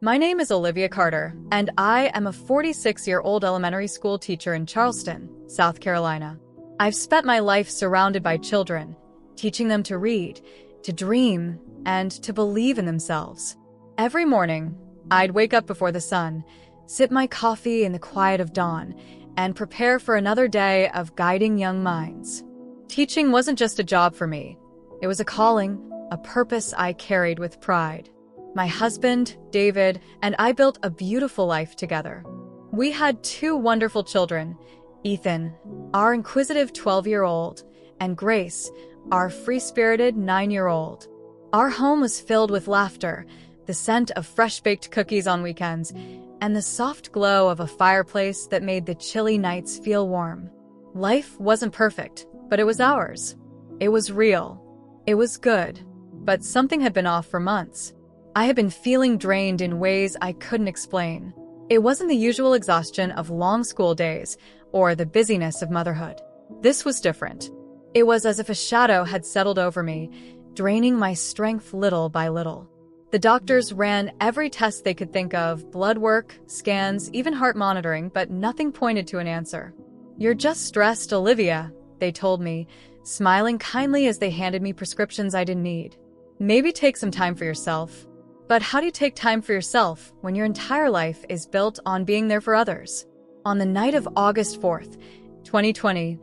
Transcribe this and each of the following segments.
My name is Olivia Carter, and I am a 46-year-old elementary school teacher in Charleston, South Carolina. I've spent my life surrounded by children, teaching them to read, to dream, and to believe in themselves. Every morning, I'd wake up before the sun, sip my coffee in the quiet of dawn, and prepare for another day of guiding young minds. Teaching wasn't just a job for me. It was a calling, a purpose I carried with pride. My husband, David, and I built a beautiful life together. We had two wonderful children, Ethan, our inquisitive 12-year-old, and Grace, our free-spirited 9-year-old. Our home was filled with laughter, the scent of fresh-baked cookies on weekends, and the soft glow of a fireplace that made the chilly nights feel warm. Life wasn't perfect, but it was ours. It was real. It was good. But something had been off for months. I had been feeling drained in ways I couldn't explain. It wasn't the usual exhaustion of long school days or the busyness of motherhood. This was different. It was as if a shadow had settled over me, draining my strength little by little. The doctors ran every test they could think of, blood work, scans, even heart monitoring, but nothing pointed to an answer. "You're just stressed, Olivia," they told me, smiling kindly as they handed me prescriptions I didn't need. "Maybe take some time for yourself." But how do you take time for yourself when your entire life is built on being there for others? On the night of August 4th, 2020,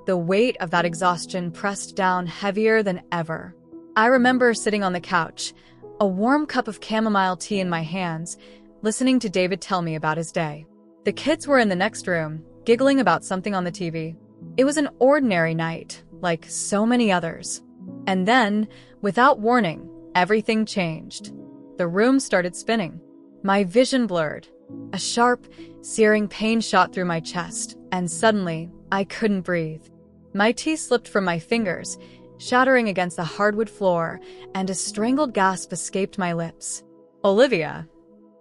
the weight of that exhaustion pressed down heavier than ever. I remember sitting on the couch, a warm cup of chamomile tea in my hands, listening to David tell me about his day. The kids were in the next room, giggling about something on the TV. It was an ordinary night, like so many others. And then, without warning, everything changed. The room started spinning. My vision blurred. A sharp, searing pain shot through my chest, and suddenly, I couldn't breathe. My tea slipped from my fingers, shattering against the hardwood floor, and a strangled gasp escaped my lips. "Olivia."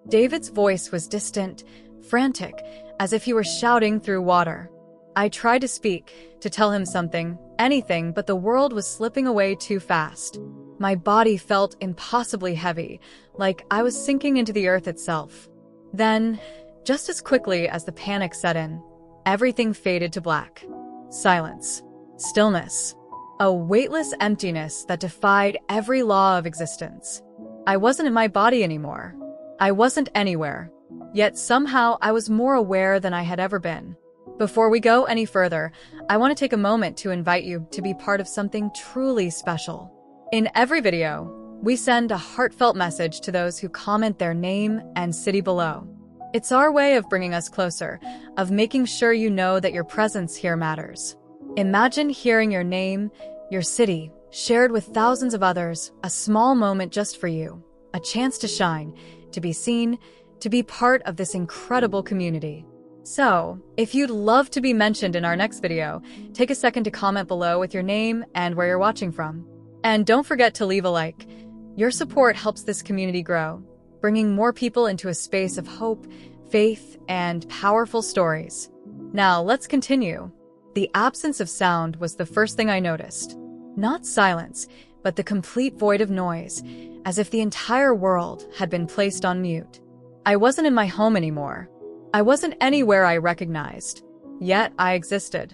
David's voice was distant, frantic, as if he were shouting through water. I tried to speak, to tell him something, anything, but the world was slipping away too fast. My body felt impossibly heavy, like I was sinking into the earth itself. Then, just as quickly as the panic set in, everything faded to black. Silence. Stillness. A weightless emptiness that defied every law of existence. I wasn't in my body anymore. I wasn't anywhere. Yet somehow I was more aware than I had ever been. Before we go any further, I want to take a moment to invite you to be part of something truly special. In every video, we send a heartfelt message to those who comment their name and city below. It's our way of bringing us closer, of making sure you know that your presence here matters. Imagine hearing your name, your city, shared with thousands of others, a small moment just for you, a chance to shine, to be seen, to be part of this incredible community. So, if you'd love to be mentioned in our next video, take a second to comment below with your name and where you're watching from. And don't forget to leave a like. Your support helps this community grow, bringing more people into a space of hope, faith, and powerful stories. Now, let's continue. The absence of sound was the first thing I noticed. Not silence, but the complete void of noise, as if the entire world had been placed on mute. I wasn't in my home anymore. I wasn't anywhere I recognized. Yet I existed.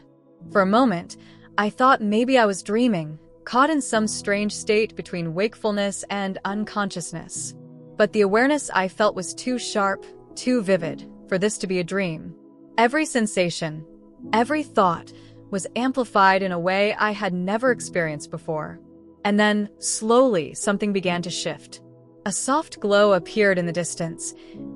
For a moment, I thought maybe I was dreaming, caught in some strange state between wakefulness and unconsciousness. But the awareness I felt was too sharp, too vivid, for this to be a dream. Every sensation, every thought, was amplified in a way I had never experienced before. And then, slowly, something began to shift. A soft glow appeared in the distance,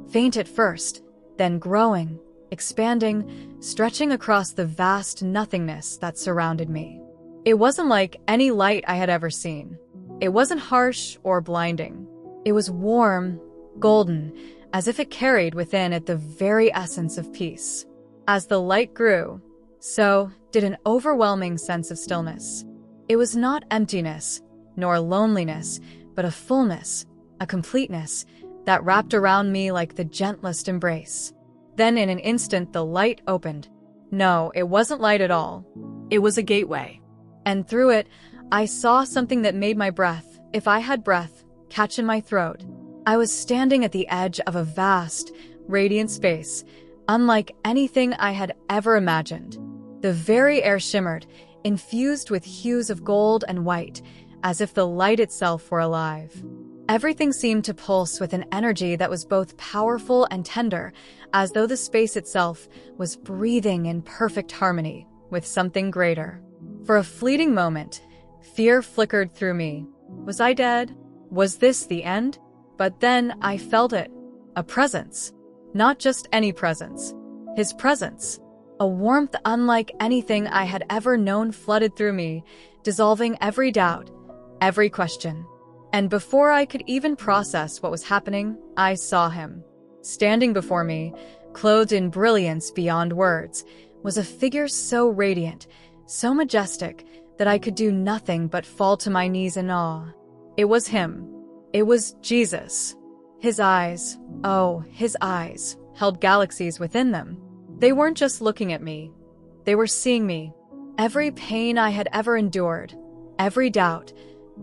faint at first, then growing, expanding, stretching across the vast nothingness that surrounded me. It wasn't like any light I had ever seen. It wasn't harsh or blinding. It was warm, golden, as if it carried within it the very essence of peace. As the light grew, so did an overwhelming sense of stillness. It was not emptiness, nor loneliness, but a fullness, a completeness, that wrapped around me like the gentlest embrace. Then in an instant the light opened. No, it wasn't light at all. It was a gateway. And through it, I saw something that made my breath, if I had breath, catch in my throat. I was standing at the edge of a vast, radiant space, unlike anything I had ever imagined. The very air shimmered, infused with hues of gold and white, as if the light itself were alive. Everything seemed to pulse with an energy that was both powerful and tender, as though the space itself was breathing in perfect harmony with something greater. For a fleeting moment, fear flickered through me. Was I dead? Was this the end? But then I felt it. A presence. Not just any presence. His presence. A warmth unlike anything I had ever known flooded through me, dissolving every doubt, every question. And before I could even process what was happening, I saw him. Standing before me, clothed in brilliance beyond words, was a figure so radiant, so majestic, that I could do nothing but fall to my knees in awe. It was him. It was Jesus. His eyes, oh, his eyes, held galaxies within them. They weren't just looking at me. They were seeing me. Every pain I had ever endured, every doubt,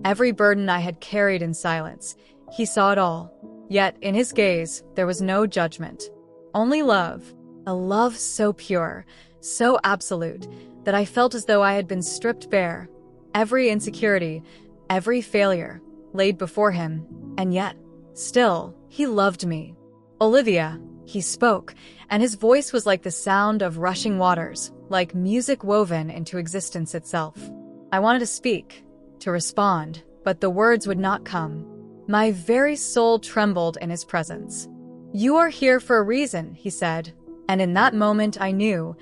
every burden I had carried in silence, he saw it all. Yet in his gaze, there was no judgment. Only love. A love so pure, so absolute, that I felt as though I had been stripped bare. Every insecurity, every failure, laid before him, and yet, still, he loved me. Olivia, he spoke, and his voice was like the sound of rushing waters, like music woven into existence itself. I wanted to speak, to respond, but the words would not come. My very soul trembled in his presence. You are here for a reason, he said, and in that moment I knew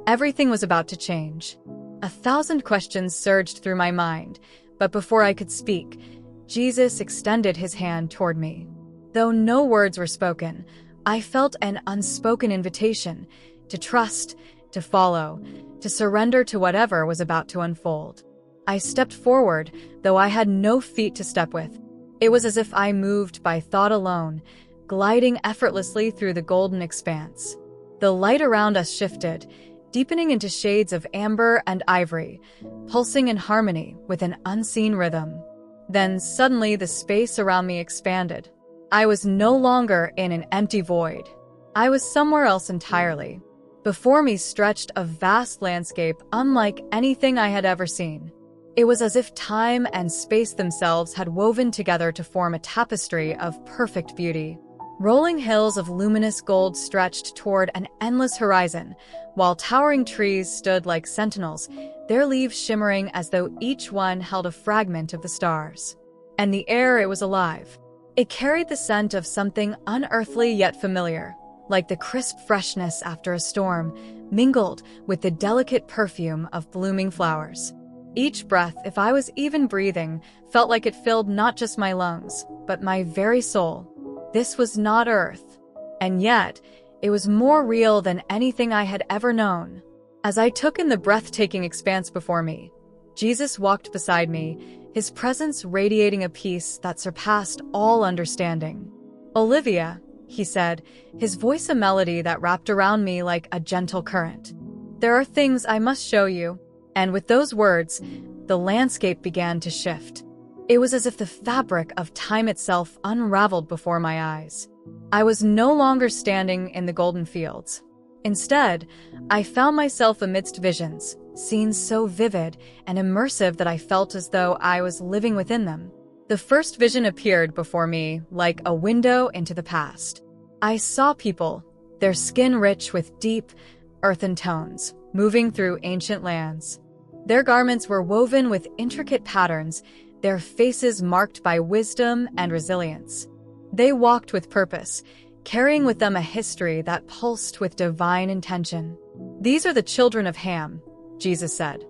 everything was about to change. 1,000 questions surged through my mind, but before I could speak, Jesus extended his hand toward me. Though no words were spoken, I felt an unspoken invitation to trust, to follow, to surrender to whatever was about to unfold. I stepped forward, though I had no feet to step with. It was as if I moved by thought alone, gliding effortlessly through the golden expanse. The light around us shifted, deepening into shades of amber and ivory, pulsing in harmony with an unseen rhythm. Then suddenly the space around me expanded. I was no longer in an empty void. I was somewhere else entirely. Before me stretched a vast landscape unlike anything I had ever seen. It was as if time and space themselves had woven together to form a tapestry of perfect beauty. Rolling hills of luminous gold stretched toward an endless horizon, while towering trees stood like sentinels, their leaves shimmering as though each one held a fragment of the stars. And the air, it was alive. It carried the scent of something unearthly yet familiar, like the crisp freshness after a storm, mingled with the delicate perfume of blooming flowers. Each breath, if I was even breathing, felt like it filled not just my lungs, but my very soul. This was not Earth, and yet it was more real than anything I had ever known. As I took in the breathtaking expanse before me, Jesus walked beside me, his presence radiating a peace that surpassed all understanding. Olivia, he said, his voice a melody that wrapped around me like a gentle current. There are things I must show you. And with those words, the landscape began to shift. It was as if the fabric of time itself unraveled before my eyes. I was no longer standing in the golden fields. Instead, I found myself amidst visions, scenes so vivid and immersive that I felt as though I was living within them. The first vision appeared before me like a window into the past. I saw people, their skin rich with deep, earthen tones, moving through ancient lands. Their garments were woven with intricate patterns, their faces marked by wisdom and resilience. They walked with purpose, carrying with them a history that pulsed with divine intention. These are the children of Ham, Jesus said.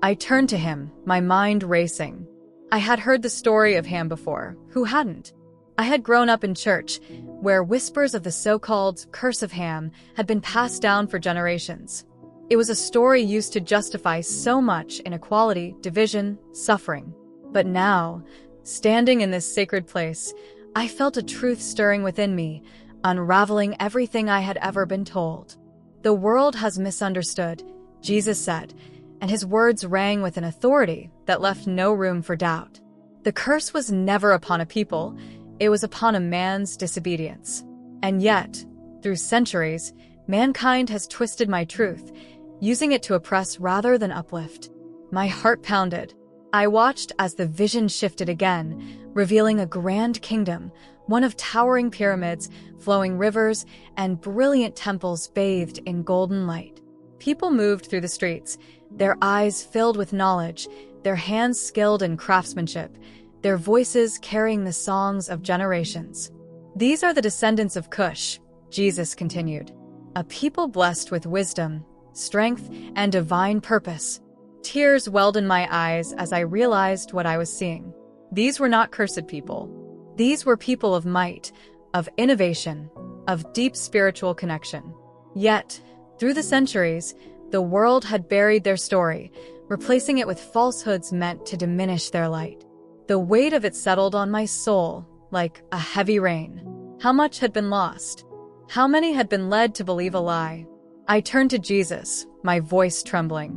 I turned to him, my mind racing. I had heard the story of Ham before. Who hadn't? I had grown up in church, where whispers of the so-called curse of Ham had been passed down for generations. It was a story used to justify so much inequality, division, suffering. But now, standing in this sacred place, I felt a truth stirring within me, unraveling everything I had ever been told. The world has misunderstood, Jesus said, and his words rang with an authority that left no room for doubt. The curse was never upon a people, It was upon a man's disobedience. And yet, through centuries, mankind has twisted my truth, using it to oppress rather than uplift. My heart pounded. I watched as the vision shifted again, revealing a grand kingdom, one of towering pyramids, flowing rivers, and brilliant temples bathed in golden light. People moved through the streets, their eyes filled with knowledge, their hands skilled in craftsmanship, their voices carrying the songs of generations. These are the descendants of Cush, Jesus continued, a people blessed with wisdom, strength, and divine purpose. Tears welled in my eyes as I realized what I was seeing. These were not cursed people. These were people of might, of innovation, of deep spiritual connection. Yet, through the centuries, the world had buried their story, replacing it with falsehoods meant to diminish their light. The weight of it settled on my soul like a heavy rain. How much had been lost? How many had been led to believe a lie? I turned to Jesus, my voice trembling.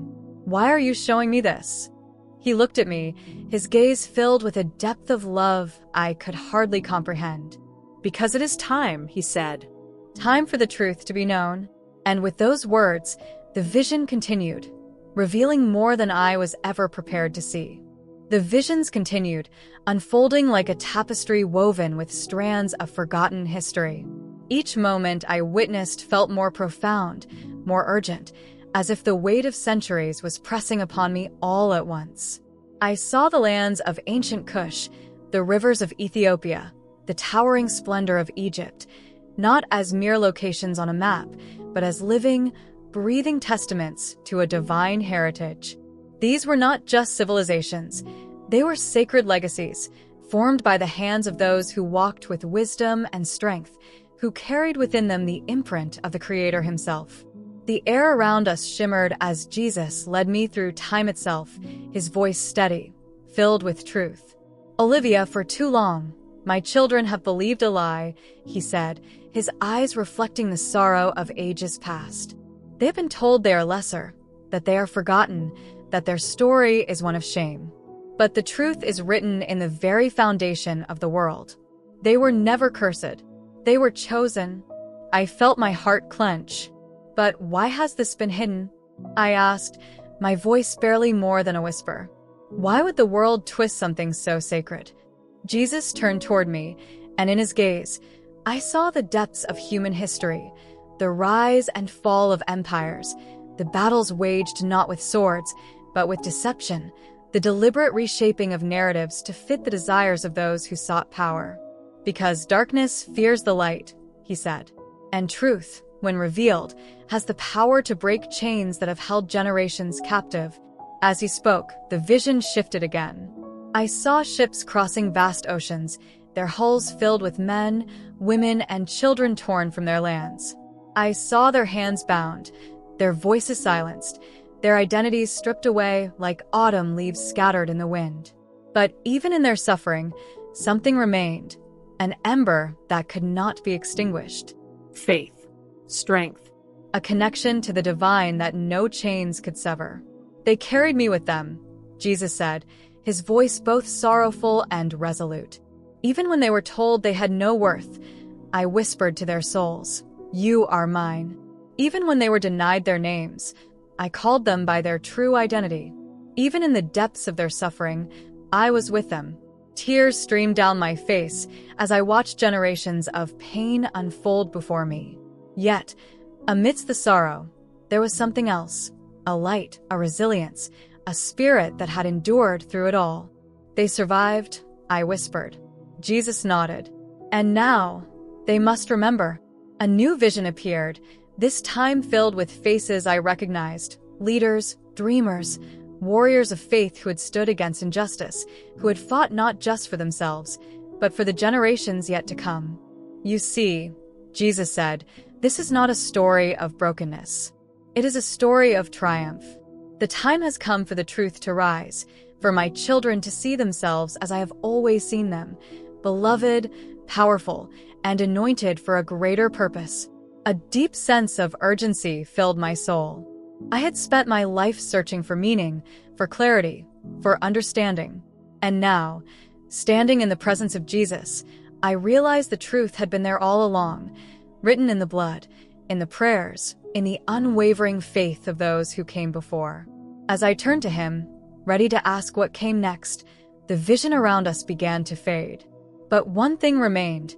"Why are you showing me this?" He looked at me, his gaze filled with a depth of love I could hardly comprehend. "Because it is time," he said. "Time for the truth to be known." And with those words, the vision continued, revealing more than I was ever prepared to see. The visions continued, unfolding like a tapestry woven with strands of forgotten history. Each moment I witnessed felt more profound, more urgent, as if the weight of centuries was pressing upon me all at once. I saw the lands of ancient Cush, the rivers of Ethiopia, the towering splendor of Egypt, not as mere locations on a map, but as living, breathing testaments to a divine heritage. These were not just civilizations. They were sacred legacies, formed by the hands of those who walked with wisdom and strength, who carried within them the imprint of the Creator himself. The air around us shimmered as Jesus led me through time itself, his voice steady, filled with truth. "Olivia, for too long, my children have believed a lie," he said, his eyes reflecting the sorrow of ages past. "They have been told they are lesser, that they are forgotten, that their story is one of shame. But the truth is written in the very foundation of the world. They were never cursed. They were chosen." I felt my heart clench. "But why has this been hidden?" I asked, my voice barely more than a whisper. "Why would the world twist something so sacred?" Jesus turned toward me, and in his gaze, I saw the depths of human history, the rise and fall of empires, the battles waged not with swords, but with deception, the deliberate reshaping of narratives to fit the desires of those who sought power. "Because darkness fears the light," he said, "and truth, when revealed, has the power to break chains that have held generations captive." As he spoke, the vision shifted again. I saw ships crossing vast oceans, their hulls filled with men, women, and children torn from their lands. I saw their hands bound, their voices silenced, their identities stripped away like autumn leaves scattered in the wind. But even in their suffering, something remained, an ember that could not be extinguished. Faith, strength, A connection to the divine that no chains could sever. "They carried me with them," Jesus said, his voice both sorrowful and resolute. "Even when they were told they had no worth, I whispered to their souls, 'You are mine.' Even when they were denied their names, I called them by their true identity. Even in the depths of their suffering, I was with them." Tears streamed down my face as I watched generations of pain unfold before me. Yet, amidst the sorrow, there was something else, a light, a resilience, a spirit that had endured through it all. "They survived," I whispered. Jesus nodded. "And now, they must remember." A new vision appeared, this time filled with faces I recognized, leaders, dreamers, warriors of faith who had stood against injustice, who had fought not just for themselves, but for the generations yet to come. "You see," Jesus said, "this is not a story of brokenness. It is a story of triumph. The time has come for the truth to rise, for my children to see themselves as I have always seen them, beloved, powerful, and anointed for a greater purpose." A deep sense of urgency filled my soul. I had spent my life searching for meaning, for clarity, for understanding. And now, standing in the presence of Jesus, I realized the truth had been there all along, written in the blood, in the prayers, in the unwavering faith of those who came before. As I turned to him, ready to ask what came next, the vision around us began to fade. But one thing remained,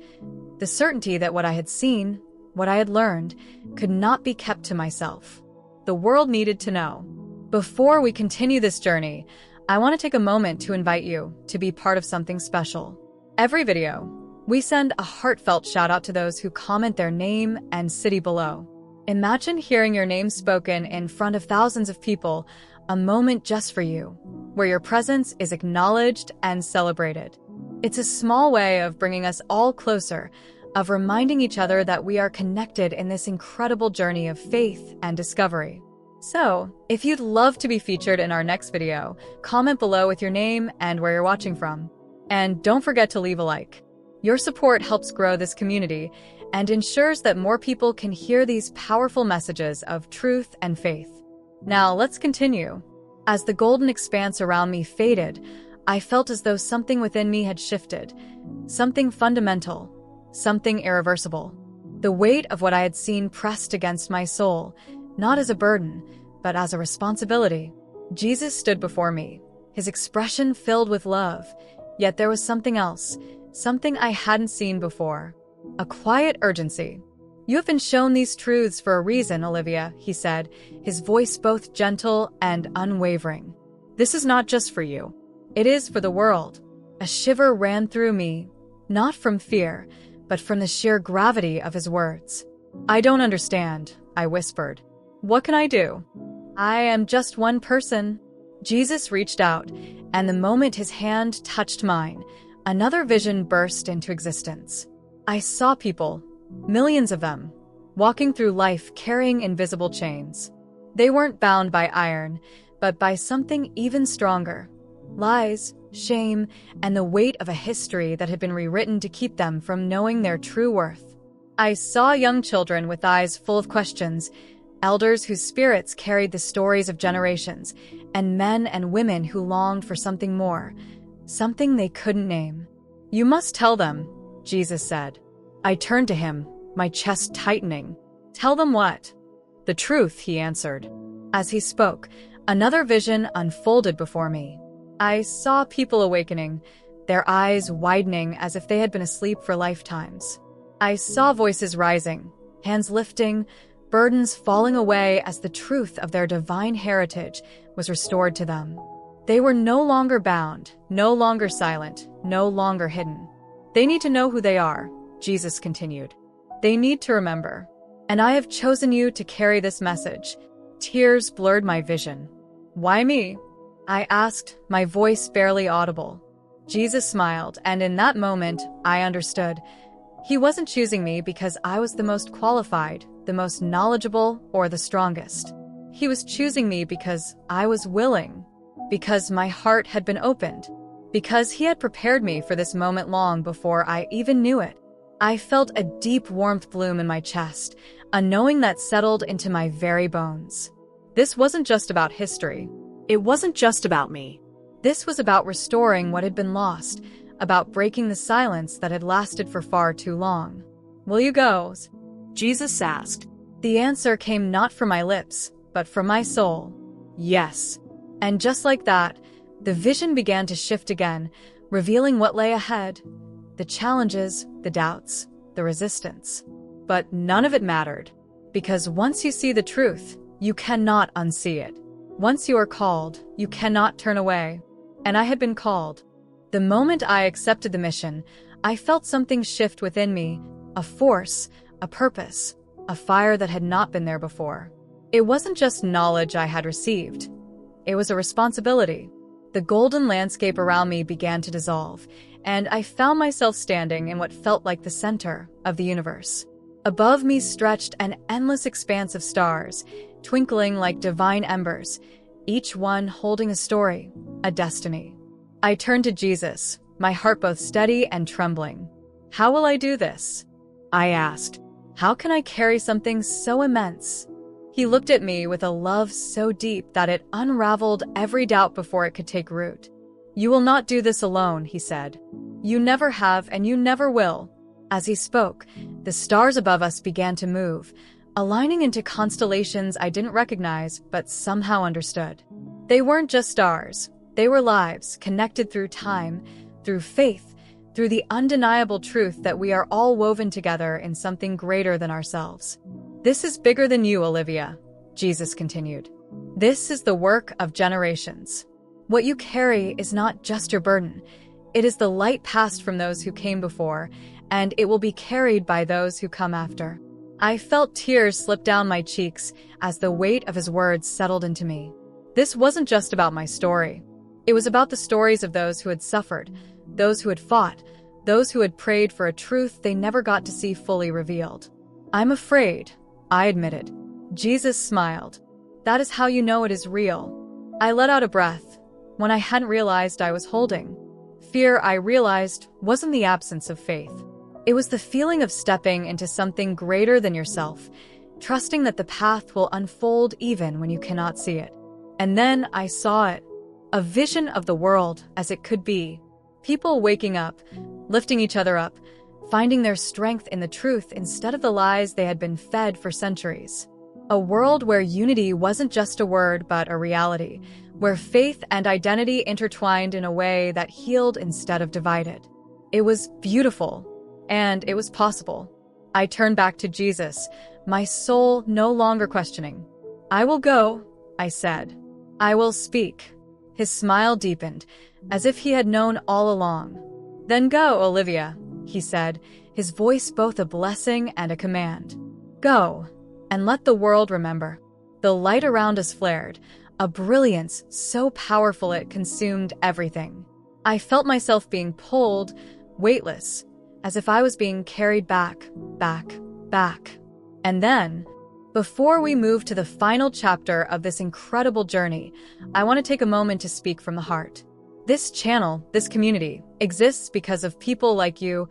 the certainty that what I had seen, what I had learned, could not be kept to myself. The world needed to know. Before we continue this journey, I want to take a moment to invite you to be part of something special. Every video, we send a heartfelt shout out to those who comment their name and city below. Imagine hearing your name spoken in front of thousands of people, a moment just for you, where your presence is acknowledged and celebrated. It's a small way of bringing us all closer, of reminding each other that we are connected in this incredible journey of faith and discovery. So, if you'd love to be featured in our next video, comment below with your name and where you're watching from. And don't forget to leave a like. Your support helps grow this community and ensures that more people can hear these powerful messages of truth and faith. Now, let's continue. As the golden expanse around me faded, I felt as though something within me had shifted. Something fundamental, something irreversible. The weight of what I had seen pressed against my soul, not as a burden, but as a responsibility. Jesus stood before me, his expression filled with love, yet there was something else, something I hadn't seen before. A quiet urgency. "You have been shown these truths for a reason, Olivia," he said, his voice both gentle and unwavering. "This is not just for you. It is for the world." A shiver ran through me, not from fear, but from the sheer gravity of his words. "I don't understand," I whispered. "What can I do? I am just one person." Jesus reached out, and the moment his hand touched mine, another vision burst into existence. I saw people, millions of them, walking through life carrying invisible chains. They weren't bound by iron, but by something even stronger: lies, shame, and the weight of a history that had been rewritten to keep them from knowing their true worth. I saw young children with eyes full of questions, elders whose spirits carried the stories of generations, and men and women who longed for something more, something they couldn't name. "You must tell them," Jesus said. I turned to him, my chest tightening. "Tell them what?" "The truth," he answered. As he spoke, another vision unfolded before me. I saw people awakening, their eyes widening as if they had been asleep for lifetimes. I saw voices rising, hands lifting, burdens falling away as the truth of their divine heritage was restored to them. They were no longer bound, no longer silent, no longer hidden. "They need to know who they are," Jesus continued. "They need to remember. And I have chosen you to carry this message." Tears blurred my vision. "Why me?" I asked, my voice barely audible. Jesus smiled, and in that moment, I understood. He wasn't choosing me because I was the most qualified, the most knowledgeable, or the strongest. He was choosing me because I was willing, because my heart had been opened, because he had prepared me for this moment long before I even knew it. I felt a deep warmth bloom in my chest, a knowing that settled into my very bones. This wasn't just about history. It wasn't just about me. This was about restoring what had been lost, about breaking the silence that had lasted for far too long. "Will you go?" Jesus asked. The answer came not from my lips, but from my soul. Yes. And just like that, the vision began to shift again, revealing what lay ahead. The challenges, the doubts, the resistance. But none of it mattered. Because once you see the truth, you cannot unsee it. Once you are called, you cannot turn away. And I had been called. The moment I accepted the mission, I felt something shift within me, a force, a purpose, a fire that had not been there before. It wasn't just knowledge I had received. It was a responsibility. The golden landscape around me began to dissolve, and I found myself standing in what felt like the center of the universe. Above me stretched an endless expanse of stars, twinkling like divine embers, each one holding a story, a destiny. I turned to Jesus, my heart both steady and trembling. "How will I do this?" I asked. "How can I carry something so immense?" He looked at me with a love so deep that it unraveled every doubt before it could take root. "You will not do this alone," he said. "You never have and you never will." As he spoke, the stars above us began to move, aligning into constellations I didn't recognize but somehow understood. They weren't just stars. They were lives connected through time, through faith, through the undeniable truth that we are all woven together in something greater than ourselves. "This is bigger than you, Olivia," Jesus continued. "This is the work of generations. What you carry is not just your burden. It is the light passed from those who came before, and it will be carried by those who come after." I felt tears slip down my cheeks as the weight of his words settled into me. This wasn't just about my story. It was about the stories of those who had suffered, those who had fought, those who had prayed for a truth they never got to see fully revealed. "I'm afraid," I admitted. Jesus smiled. "That is how you know it is real." I let out a breath, one I hadn't realized I was holding. Fear, I realized, wasn't the absence of faith. It was the feeling of stepping into something greater than yourself, trusting that the path will unfold even when you cannot see it. And then I saw it, a vision of the world as it could be. People waking up, lifting each other up, finding their strength in the truth instead of the lies they had been fed for centuries. A world where unity wasn't just a word but a reality, where faith and identity intertwined in a way that healed instead of divided. It was beautiful, and it was possible. I turned back to Jesus, my soul no longer questioning. "I will go," I said. "I will speak." His smile deepened, as if he had known all along. "Then go, Olivia," he said, his voice both a blessing and a command. "Go, and let the world remember." The light around us flared, a brilliance so powerful it consumed everything. I felt myself being pulled, weightless, as if I was being carried back. And then, before we move to the final chapter of this incredible journey, I want to take a moment to speak from the heart. This channel, this community, exists because of people like you,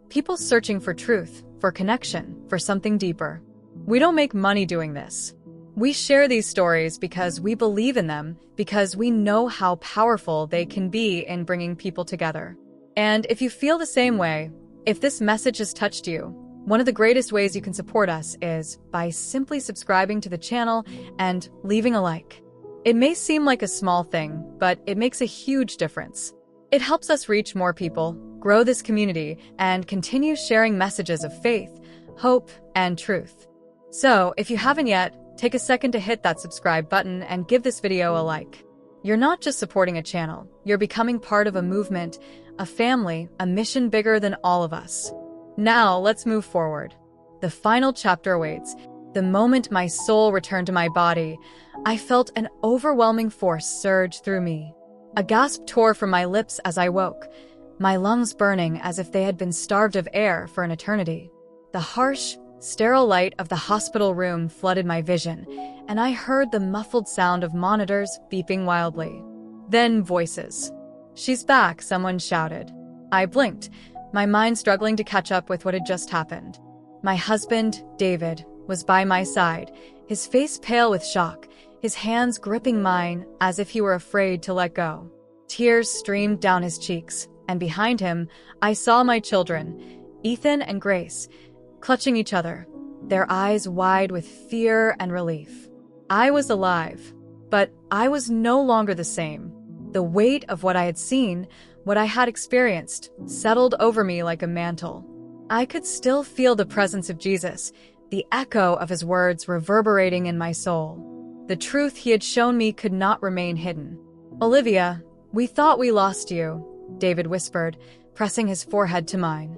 people searching for truth, for connection, for something deeper. We don't make money doing this. We share these stories because we believe in them, because we know how powerful they can be in bringing people together. And if you feel the same way, if this message has touched you, one of the greatest ways you can support us is by simply subscribing to the channel and leaving a like. It may seem like a small thing, but it makes a huge difference. It helps us reach more people, grow this community, and continue sharing messages of faith, hope, and truth. So, if you haven't yet, take a second to hit that subscribe button and give this video a like. You're not just supporting a channel, you're becoming part of a movement, a family, a mission bigger than all of us. Now, let's move forward. The final chapter awaits. The moment my soul returned to my body, I felt an overwhelming force surge through me. A gasp tore from my lips as I woke, my lungs burning as if they had been starved of air for an eternity. The harsh, sterile light of the hospital room flooded my vision, and I heard the muffled sound of monitors beeping wildly. Then voices. "She's back," someone shouted. I blinked, my mind struggling to catch up with what had just happened. My husband, David, was by my side, his face pale with shock, his hands gripping mine as if he were afraid to let go. Tears streamed down his cheeks, and behind him, I saw my children, Ethan and Grace, clutching each other, their eyes wide with fear and relief. I was alive, but I was no longer the same. The weight of what I had seen, what I had experienced, settled over me like a mantle. I could still feel the presence of Jesus, the echo of his words reverberating in my soul. The truth he had shown me could not remain hidden. "Olivia, we thought we lost you," David whispered, pressing his forehead to mine.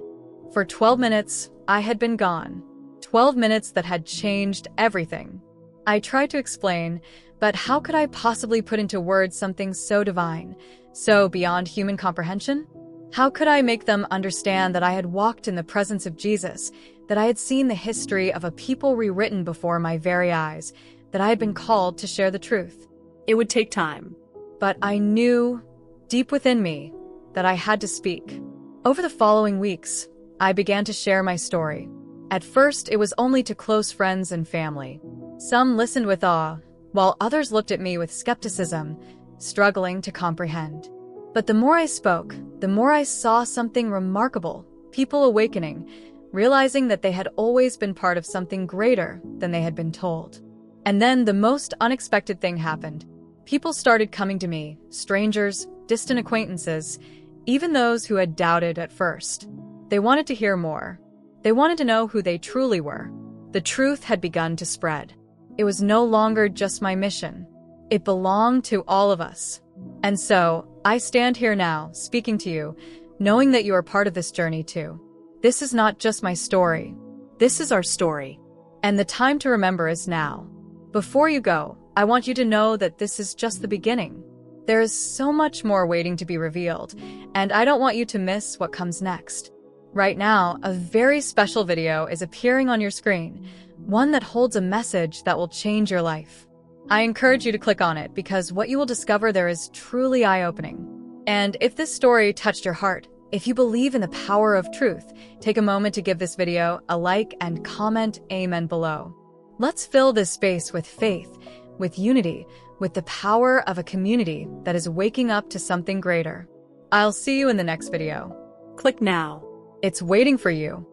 For 12 minutes, I had been gone. 12 minutes that had changed everything. I tried to explain, but how could I possibly put into words something so divine, so beyond human comprehension? How could I make them understand that I had walked in the presence of Jesus, that I had seen the history of a people rewritten before my very eyes, that I had been called to share the truth? It would take time. But I knew, deep within me, that I had to speak. Over the following weeks, I began to share my story. At first, it was only to close friends and family. Some listened with awe, while others looked at me with skepticism, struggling to comprehend. But the more I spoke, the more I saw something remarkable, people awakening, realizing that they had always been part of something greater than they had been told. And then the most unexpected thing happened. People started coming to me, strangers, distant acquaintances, even those who had doubted at first. They wanted to hear more. They wanted to know who they truly were. The truth had begun to spread. It was no longer just my mission. It belonged to all of us. And so, I stand here now, speaking to you, knowing that you are part of this journey too. This is not just my story. This is our story. And the time to remember is now. Before you go, I want you to know that this is just the beginning. There is so much more waiting to be revealed, and I don't want you to miss what comes next. Right now, a very special video is appearing on your screen, one that holds a message that will change your life. I encourage you to click on it because what you will discover there is truly eye-opening. And if this story touched your heart, if you believe in the power of truth, take a moment to give this video a like and comment amen below. Let's fill this space with faith, with unity, with the power of a community that is waking up to something greater. I'll see you in the next video. Click now. It's waiting for you.